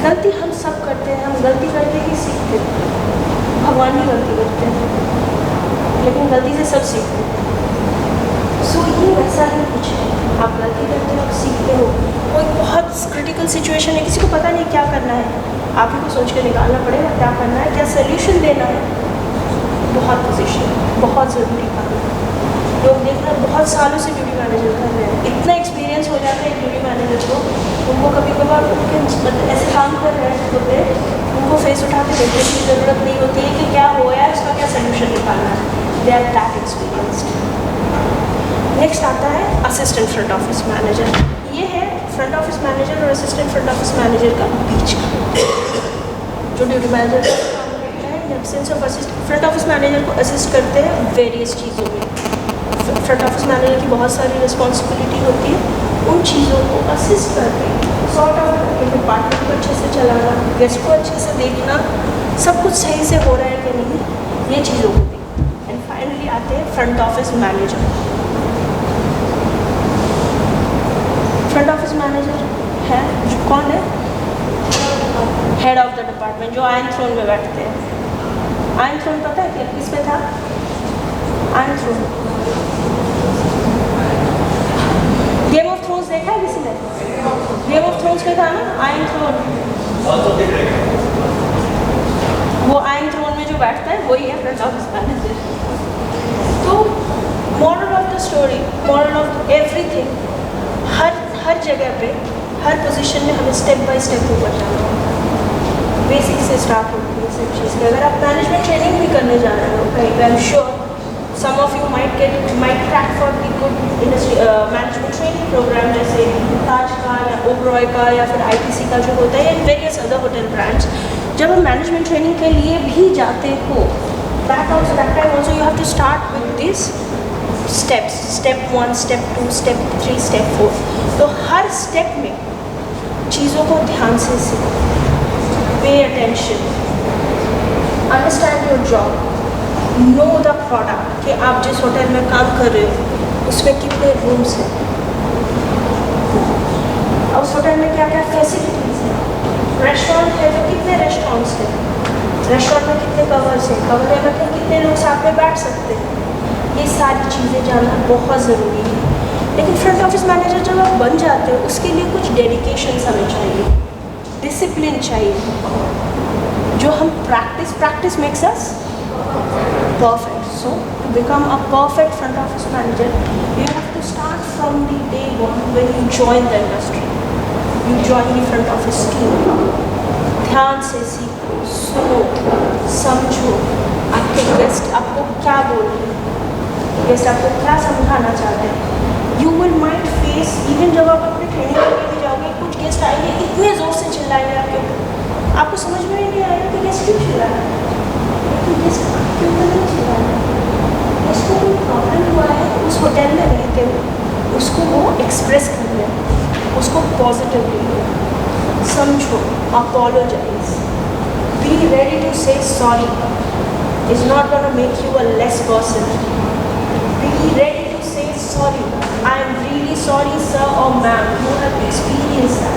गलती हम सब करते हैं, हम गलती करके ही सीखते हैं. भगवान भी गलती करते हैं, लेकिन गलती से सब सीखते हैं. सो ये वैसा ही कुछ है. आप गलती करते हो, आप सीखते हो. कोई बहुत क्रिटिकल सिचुएशन है, किसी को पता नहीं क्या करना है, आप ही को सोच के निकालना पड़ेगा क्या करना है, क्या सोल्यूशन देना है. बहुत पोजीशन, बहुत ज़रूरी काम है। लोग देख रहे हैं बहुत सालों से ब्यूटी मैनेजर कर रहे हैं, इतना एक्सपीरियंस हो जाता है एक ब्यूटी मैनेजर को, उनको कभी कभार उनके मतलब ऐसे काम कर रहे होते हैं, उनको फेस उठा के देखने की ज़रूरत नहीं होती है कि क्या हुआ है, उसका क्या सोल्यूशन निकालना है। They are that experienced. Next आता है असिस्टेंट फ्रंट ऑफिस मैनेजर। ये है फ्रंट ऑफिस मैनेजर और असिस्टेंट फ्रंट ऑफिस मैनेजर का बीच का जो ड्यूटी मैनेजर का काम करता है। In sense of assist front office manager को असिस्ट करते हैं वेरियस चीज़ों में। फ्रंट ऑफिस मैनेजर की बहुत सारी रिस्पॉन्सिबिलिटी होती है, उन चीज़ों को असिस्ट करके सॉर्ट आउट करके डिपार्टमेंट को अच्छे से चलाना, गेस्ट को अच्छे से देखना, सब कुछ सही से हो रहा है कि नहीं, ये चीज़ों को देखना। एंड फाइनली आते हैं front office manager. Front office manager है जो कौन है? हेड ऑफ द डिपार्टमेंट, जो आयरन थ्रोन में बैठते हैं। आयरन थ्रोन पता है क्या किस पे था? Iron throne. Game of thrones देखा है किसी ने? गेम ऑफ थ्रोन्स में था ना आयरन थ्रोन। वो आयरन थ्रोन में जो बैठता है वही है फ्रंट ऑफिस मैनेजर। तो moral of the story, moral of everything, हर जगह पे हर पोजीशन में हमें स्टेप बाय स्टेप ऊपर जाना होता है। बेसिक से स्टार्ट होती है सब चीज़ की। अगर आप मैनेजमेंट ट्रेनिंग भी करने जा रहे हो कहीं पे, I am sure some of you might crack for the good industry management training program, जैसे ताज का या ओबरॉय का या फिर ITC का जो होता है, and various other hotel brands. जब हम मैनेजमेंट ट्रेनिंग के लिए भी जाते हो, that time also you have to start with this steps, step 1, step 2, step 3, step 4। तो हर स्टेप में चीज़ों को ध्यान से सीखो, pay attention, understand your job, know the product कि आप जिस होटल में काम कर रहे हो उसमें कितने रूम्स हैं, और उस होटल में क्या क्या फैसिलिटीज़ हैं। रेस्टोरेंट है तो कितने रेस्टोरेंट्स हैं, रेस्टोरेंट में कितने कवर्स हैं, कवर में मतलब कितने लोग साथ में बैठ सकते हैं। ये सारी चीज़ें जानना बहुत ज़रूरी है। लेकिन फ्रंट ऑफिस मैनेजर जब आप बन जाते हो उसके लिए कुछ डेडिकेशन हमें चाहिए, डिसिप्लिन चाहिए, जो हम practice makes us perfect. So to become a perfect front office manager you have to start from the day one when you join the industry, you join the front office team. ध्यान से सीखो, सुनो, समझो आपके guest आपको क्या बोल रहे हैं, गेस्ट आपको क्या समझाना चाहते हैं। You will might face, even जब आप अपने ट्रेनिंग करके भी जाओगे, कुछ गेस्ट आएंगे इतने ज़ोर से चिल्लाएंगे आपके ऊपर, आपको समझ में ही नहीं आएगा कि गेस्ट क्यों चिल्ला रहा है, लेकिन गेस्ट आपके ऊपर नहीं चिल्ला रहा है। गेस्ट को कोई प्रॉब्लम हुआ है उस होटल में रहते हुए, उसको वो एक्सप्रेस कर रहे हैं, उसको पॉजिटिवली समझो, अपोलोजाइज, बी रेडी टू से sorry, is not gonna make you a less person. Be ready to say sorry. I am really sorry, sir or ma'am. You have experienced that.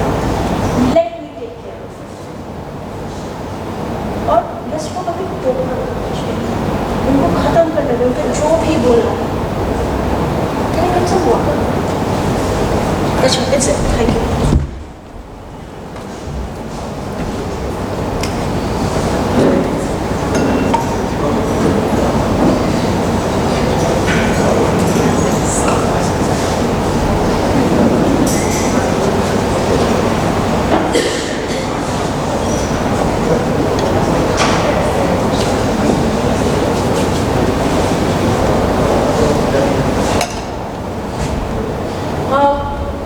Let me take care of it. और guest को कभी टोकना नहीं चाहिए, उनको ख़त्म करने दो, उनको जो भी बोलना है। Can I get some water? अच्छा, that's it. Thank you.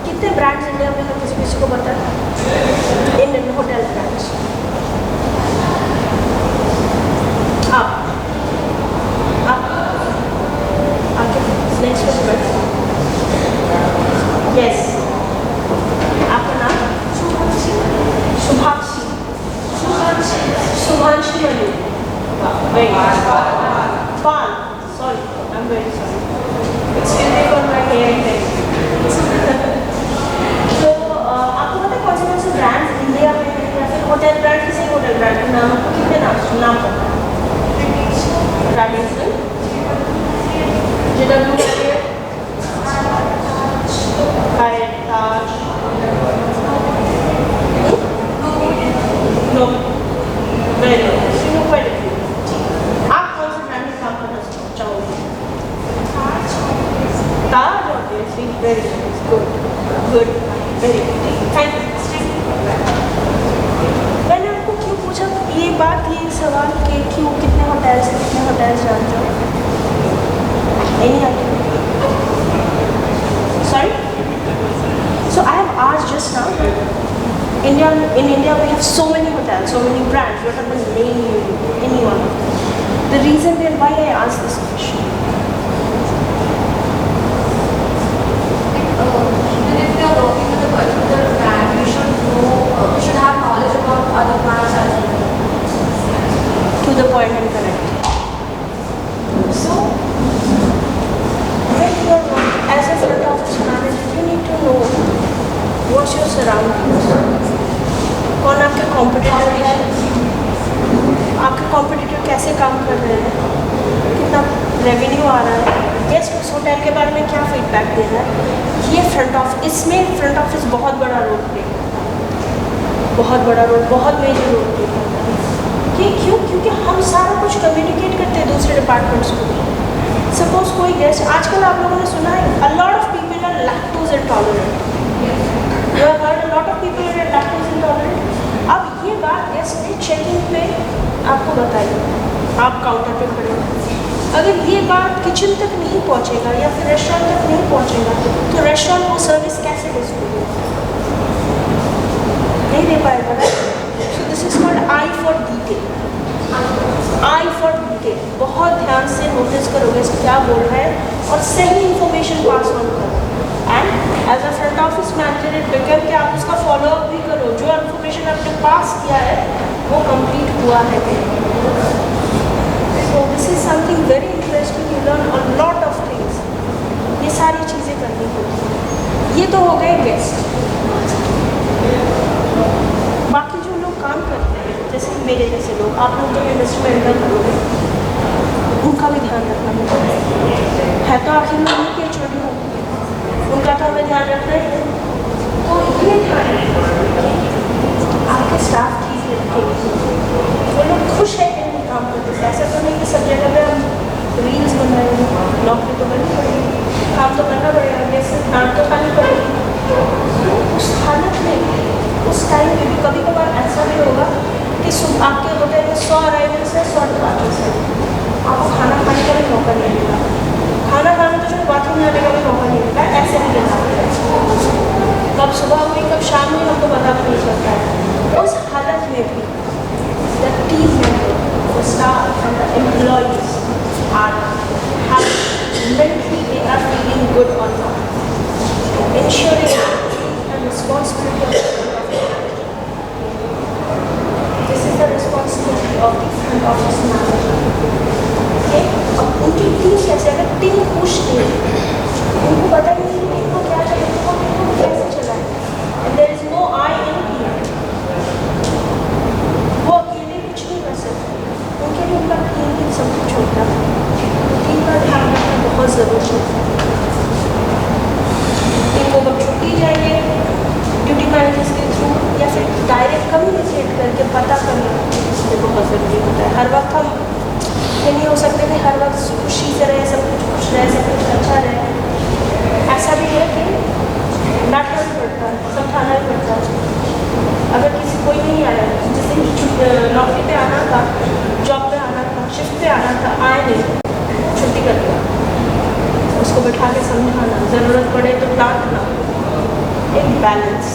कितने ब्रांड्स इंडिया में है, किसी को पता है? Indian hotel brands. आप नेक्स्ट क्वेश्चन। यस, आपका नाम? शुभांशी। शुभांशी मनु। वेरी पान, sorry, I am very sorry, excuse me for my hearing test. तो आपको पता है कौन से ब्रांड्स इंडिया में हैं, या फिर होटल ब्रांड, किसी होटल ब्रांड के नाम आपको कितने नाम पता है? Traditional, JW, Hyatt, Taj, no, very good, quite a few। आप कौन से ब्रांड के काम एक बात, ये सवाल कि क्यों कितने होटल्स जानते हो? Any idea? Sorry? So I have asked just now. In India we have so many hotels, so many brands. What are the name you any one of them? The reason behind why I asked this question. Even if you are working with a particular brand, you should know, you should have knowledge about other brands as well. To the point and correct. So, when you are working as a front office manager, you need to know what's your surroundings. कौन आपके competitor है, आपके competitor कैसे काम कर रहे हैं, कितना रेवेन्यू आ रहा है, गेस्ट उस होटल के बारे में क्या फीडबैक दे रहा है. ये फ्रंट ऑफिस, इसमें फ्रंट ऑफिस बहुत बड़ा रोल प्ले करता है, बहुत बड़ा रोल, बहुत मेजर रोल प्ले करता है. ये क्यों? क्योंकि हम सारा कुछ कम्युनिकेट करते हैं दूसरे डिपार्टमेंट्स को भी. सपोज कोई गेस्ट, आजकल आप लोगों ने सुना है a lot of people are lactose intolerant. You have heard a lot of people are lactose intolerant. अब ये बात गेस्ट ने चेकिंग पे आपको बताई, आप काउंटर पे खड़े हो. अगर ये बात किचन तक नहीं पहुंचेगा या फिर रेस्टोरेंट तक नहीं पहुंचेगा तो रेस्टोरेंट वो सर्विस कैसे दे सकेगा? नहीं दे पाएगा. So this is called I for detail. I for detail. बहुत ध्यान से नोटिस करोगे क्या बोल रहा है और सही इंफॉर्मेशन पास ऑन करो. And as a front office manager it better कि आप उसका फॉलोअप भी करो. जो इन्फॉर्मेशन आपने पास किया है वो कंप्लीट हुआ है. So this is something very interesting. You learn a lot of things. ये सारी चीज़ें करनी होती हैं. ये तो हो गए गेस्ट. बाकी जो लोग काम करते हैं जैसे मेरे जैसे लोग, आप लोग जो इंडस्ट्री में एंटर करोगे उनका भी ध्यान रखना होता है. तो आखिर में उनकी छोटी होती है, उनका तो हमें ध्यान रखना है. तो ये ध्यान आपके स्टाफ ठीक रखेंगे, वो लोग खुश है कि नहीं काम करते. ऐसा तो नहीं कि सब जगह पे हम रील्स बन रहे हैं. नौकरी तो करनी पड़ेगी, काम तो करना पड़ेगा, जैसे डांट तो खानी पड़ेगी. तो उस हालत में उस टाइम पे भी कभी कभार ऐसा भी होगा कि आपके होटल में 100 अराइवल्स है, 100 डिपार्चर्स है. आपको खाना खाने का भी मौका नहीं मिला. खाना खाने तो जो बाथरूम जाने का भी मौका नहीं मिलता. ऐसे भी लेना कब सुबह हुई कब शाम हुई हमको पता भी नहीं चलता है. उस हालत में भी the team member, the staff and the employees are mentally they are feeling good or not. Ensuring and responsibility of the front office. This is the responsibility of the front office manager. Okay? अब उनकी team कैसे, अगर team खुश नहीं, उनको पता नहीं कि टीम को क्या चाहिए, तो वो टीम को कैसे चलाए. And there is no I in team. वो अकेले कुछ नहीं कर सकते. उनके लिए उनका टीम ही सब कुछ होता है. टीम का ध्यान रखना बहुत ज़रूरी है. टीम को कब छुट्टी जाएंगे ड्यूटी मैनेजर्स के थ्रू या फिर डायरेक्ट कम्युनिकेट करके पता करना ये बहुत ज़रूरी होता है. हर वक्त हम ये नहीं हो सकते कि हर वक्त खुशी से रहे, सब कुछ खुश रहे, सब कुछ अच्छा रहे. ऐसा भी है कि डांटना भी पड़ता है, समझाना भी पड़ता है. अगर किसी कोई नहीं आया, जैसे नौकरी पे आना था, जॉब पे आना था, शिफ्ट पे आना था, आए नहीं, छुट्टी कर दिया, उसको बैठा के समझाना, ज़रूरत पड़े तो डांटना. एक बैलेंस.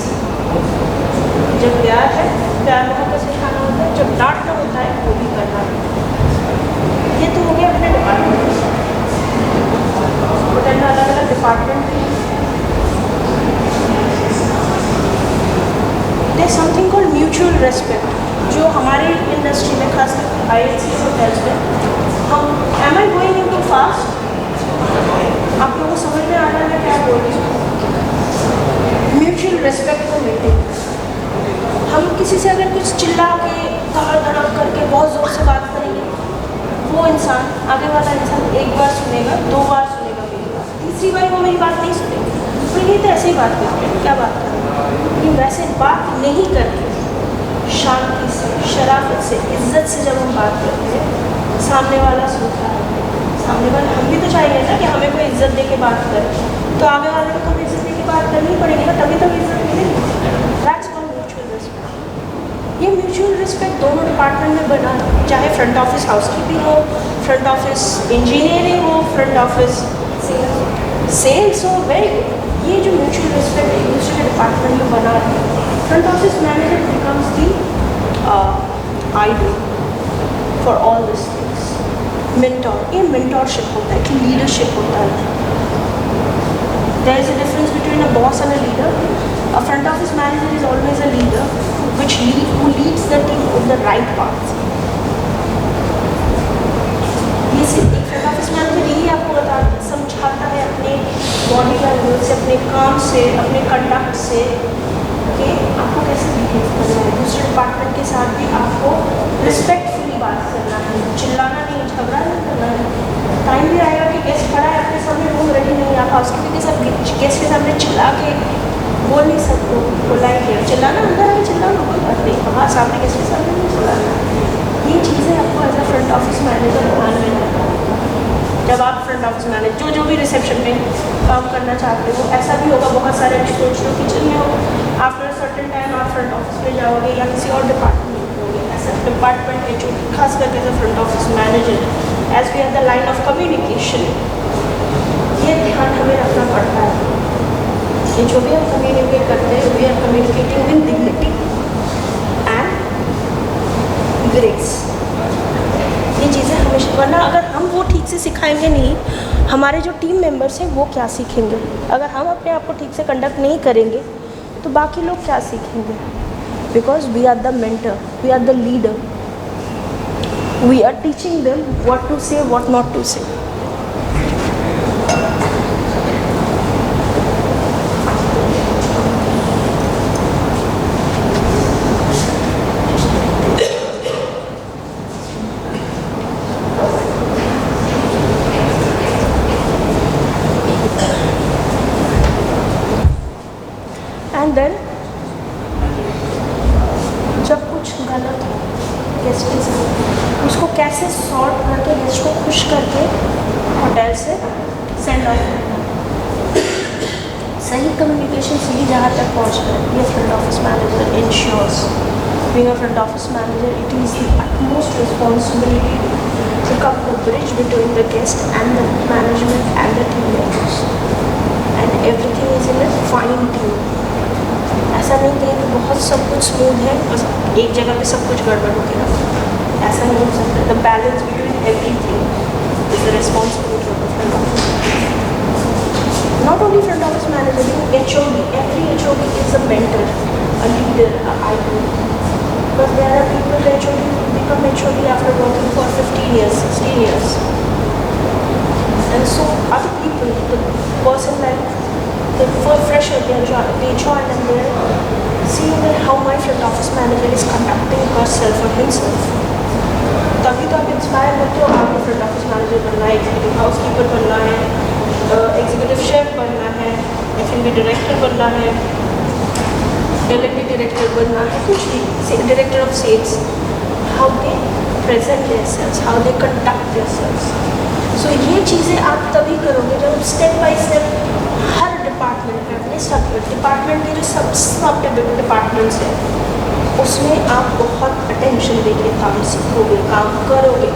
जब प्यार है प्यार मोहब्बत से खाना होता है, जब डांटना होता है वो भी करना है. ये तो हो गया अपने डिपार्टमेंट. होटल में अलग अलग डिपार्टमेंट हैं. There something called mutual respect, जो हमारे इंडस्ट्री में खासकर IHC होटल्स में हम am I going into fast. आप लोगों को समझ में आ रहा है क्या बोल रही हूँ. म्यूचुअल रेस्पेक्ट को मेंटेन. हम किसी से अगर कुछ चिल्ला के धड़ धड़क करके बहुत ज़ोर से बात करेंगे, वो इंसान, आगे वाला इंसान एक बार सुनेगा, 2 बार सुनेगा मेरी बात, तीसरी बार वो मेरी बात नहीं सुनेगी. तो ये तो ऐसे ही बात करते हैं, क्या बात करें. लेकिन वैसे बात नहीं करके शांति से, शराफत से, इज्जत से जब हम बात करते हैं, सामने वाला सुनता है. सामने वाला, हम भी तो चाहिए ना कि हमें कोई इज्जत दे के बात करे, तो आगे वाले को तो इज्जत दे के बात करनी पड़ेगी ना, तभी तो इज्जत मिलेगी. That's called mutual respect. ये म्यूचुअल रिस्पेक्ट दोनों डिपार्टमेंट में बना है, चाहे फ्रंट ऑफिस हाउसकीपिंग हो, फ्रंट ऑफिस इंजीनियरिंग हो, फ्रंट ऑफिस सेल्स हो, वेरी गुड। ये जो म्यूचुअल रिस्पेक्ट एक दूसरे के डिपार्टमेंट में बना है, front office manager becomes the idol for all this things. Mentor, ये मेंटोरशिप होता है कि लीडरशिप होता है। There is a difference between a boss and a leader. A front office manager is always a leader who leads the team on the right path. ये सिर्फ एक front office manager यही आपको समझाता है अपने बॉडी लैंग्वेज से, अपने काम से, अपने कंडक्ट से कि आपको कैसे बिहेव करना है। दूसरे डिपार्टमेंट के साथ भी आपको रिस्पेक्टफुली बात करना है, चिल्लाना नहीं, झगड़ा नहीं करना है। टाइम भी आएगा कि गेस्ट खड़ा है आपके सामने, रूम रेडी नहीं है, आप हाउसकीपिंग के साथ गेस्ट के सामने चिल्ला के बोल नहीं सकते, बुलाएंगे चिल्लाना, अंदर आके चिल्लाना कोई बात नहीं, वहाँ सामने गेस्ट के सामने नहीं चिल्लाना। ये चीज़ें आपको as a front office manager ध्यान में रखना है। जब आप फ्रंट ऑफिस मैनेजर जो भी रिसेप्शन में काम करना चाहते हो, ऐसा भी होगा बहुत सारे सोच लो किचन में हो, आफ्टर सर्टेन टाइम आप फ्रंट ऑफिस में जाओगे या किसी और डिपार्टमेंट में होगे, ऐसा डिपार्टमेंट है जो खास करके as a front office manager as we are the line of communication, ये ध्यान हमें रखना पड़ता है कि जो भी हम कम्युनिकेट करते हैं we are communicating with dignity and grace. ये चीज़ें हमेशा, वरना अगर हम वो ठीक से सिखाएंगे नहीं, हमारे जो टीम मेंबर्स हैं वो क्या सीखेंगे। अगर हम अपने आप को ठीक से कंडक्ट नहीं करेंगे तो बाकी लोग क्या सीखेंगे। Because we are the mentor, we are the leader, we are teaching them what to say, what not to say. And then जब कुछ गलत हो गेस्ट के साथ, उसको कैसे सॉर्ट करके गेस्ट को खुश करके होटल से सेंड ऑफ करना, सही कम्युनिकेशन सही जहाँ तक पहुँच रहा है, ये front office manager ensures. Being a front office manager, it is the utmost responsibility to come the bridge between the guest and the management and the team members, and everything is in a fine tune. ऐसा नहीं कहें कि बहुत सब कुछ smooth है, बस एक जगह पे सब कुछ गड़बड़ हो गया, ऐसा नहीं हो सकता। The balance between everything is the responsibility of the front office. Not only front office manager, HOD, every HOD is a mentor, a leader, a idol. But there are people HOD who become HOD after working for 15 years, 16 years. And so other people, the person like the fresher, they join and they're seeing that how my front office manager is conducting herself or himself. तभी तो आप inspire होते हो, आपको front office manager बनना है, executive housekeeper बनना है, एग्जीक्यूटिव शेफ बनना है, F&B डायरेक्टर बनना है, L&D डायरेक्टर बनना है, कुछ भी, director of sales. How they present themselves, how they conduct themselves. So ये चीज़ें आप तभी करोगे जब स्टेप बाय स्टेप हर डिपार्टमेंट में अपने सब डिपार्टमेंट के जो सब डिपार्टमेंट्स हैं उसमें आप बहुत अटेंशन देके काम सीखोगे, काम करोगे,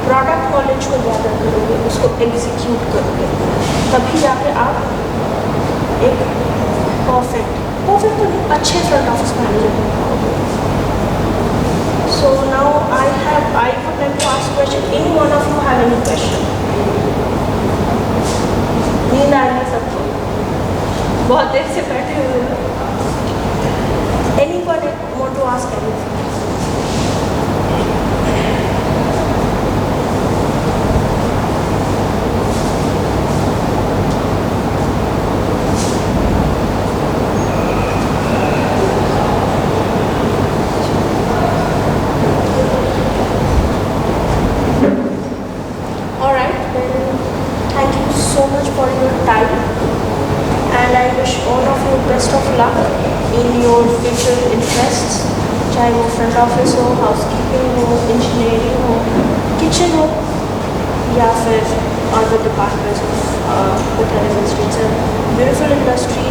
प्रोडक्ट नॉलेज को ज़्यादा करोगे, उसको एग्जीक्यूट करोगे, तभी जाके आप एक परफेक्ट तो नहीं, अच्छे फ्रंट ऑफिस मैनेजर बन पाओगे। So now I would like to ask question, any one of you have any question? नींद आ रही सबको, बहुत देर से बैठे हुए हैं। Anyone want to ask anything? All right, then thank you so much for your time. And I wish all of you best of luck in your future interests, चाहे वो फ्रंट ऑफिस हो, हाउसकीपिंग हो, engineering हो, kitchen हो, या फिर other departments of hotel industry. It's a beautiful industry.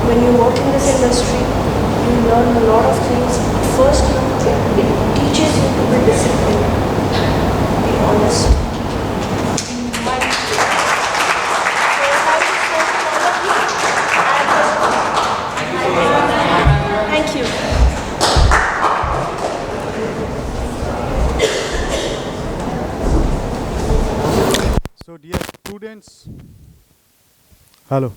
When you work in this industry, you learn a lot of things first it teaches you to be disciplined, be honest. Thank you. So dear students, hello.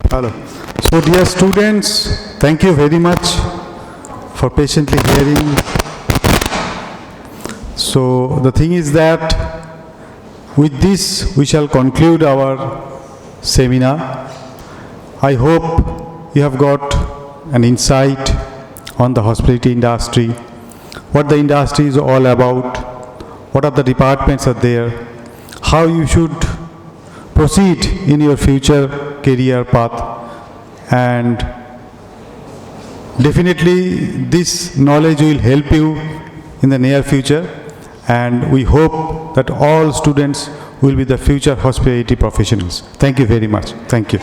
Hello. So dear students, thank you very much for patiently hearing. So the thing is that with this we shall conclude our seminar. I hope you have got an insight on the hospitality industry, what the industry is all about, what are the departments are there, how you should proceed in your future career path, and definitely this knowledge will help you in the near future, and we hope that all students will be the future hospitality professionals. Thank you very much. Thank you.